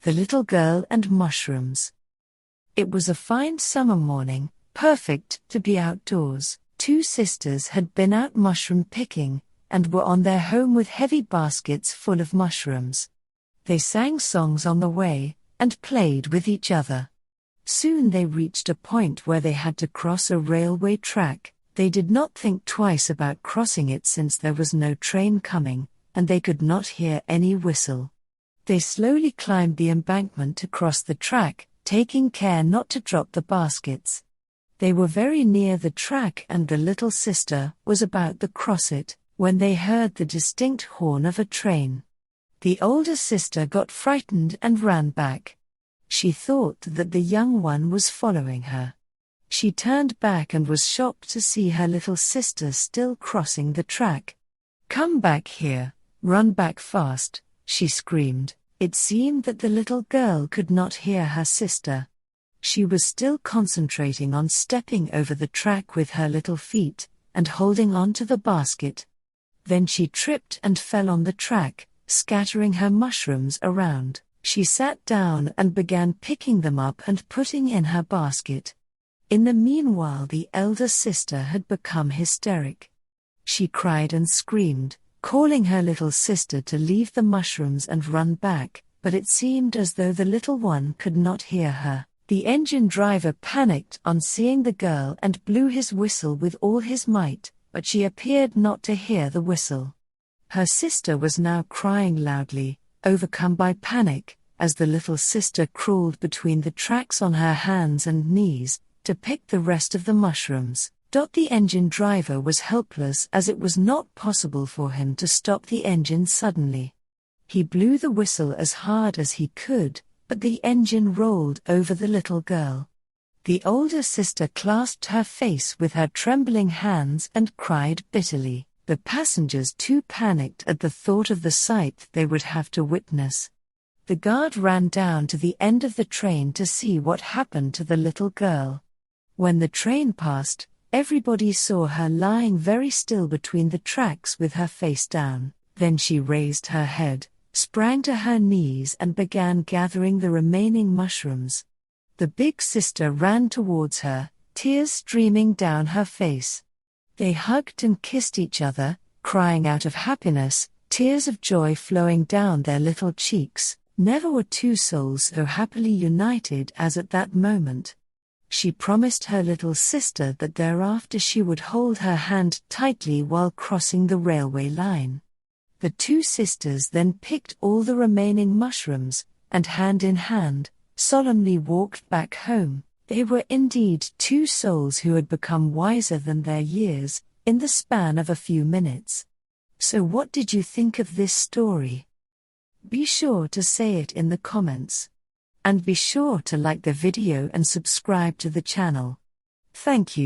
The Little Girl and Mushrooms. It was a fine summer morning, perfect to be outdoors. Two sisters had been out mushroom picking, and were on their home with heavy baskets full of mushrooms. They sang songs on the way, and played with each other. Soon they reached a point where they had to cross a railway track. They did not think twice about crossing it since there was no train coming, and they could not hear any whistle. They slowly climbed the embankment to cross the track, taking care not to drop the baskets. They were very near the track and the little sister was about to cross it, when they heard the distinct horn of a train. The older sister got frightened and ran back. She thought that the young one was following her. She turned back and was shocked to see her little sister still crossing the track. "Come back here, run back fast," she screamed. It seemed that the little girl could not hear her sister. She was still concentrating on stepping over the track with her little feet, and holding on to the basket. Then she tripped and fell on the track, scattering her mushrooms around. She sat down and began picking them up and putting in her basket. In the meanwhile, the elder sister had become hysteric. She cried and screamed, calling her little sister to leave the mushrooms and run back, but it seemed as though the little one could not hear her. The engine driver panicked on seeing the girl and blew his whistle with all his might, but she appeared not to hear the whistle. Her sister was now crying loudly, overcome by panic, as the little sister crawled between the tracks on her hands and knees, to pick the rest of the mushrooms. The engine driver was helpless as it was not possible for him to stop the engine suddenly. He blew the whistle as hard as he could, but the engine rolled over the little girl. The older sister clasped her face with her trembling hands and cried bitterly. The passengers too panicked at the thought of the sight they would have to witness. The guard ran down to the end of the train to see what happened to the little girl. When the train passed, everybody saw her lying very still between the tracks with her face down. Then she raised her head, sprang to her knees and began gathering the remaining mushrooms. The big sister ran towards her, tears streaming down her face. They hugged and kissed each other, crying out of happiness, tears of joy flowing down their little cheeks. Never were two souls so happily united as at that moment. She promised her little sister that thereafter she would hold her hand tightly while crossing the railway line. The two sisters then picked all the remaining mushrooms, and hand in hand, solemnly walked back home. They were indeed two souls who had become wiser than their years, in the span of a few minutes. So what did you think of this story? Be sure to say it in the comments. And be sure to like the video and subscribe to the channel. Thank you.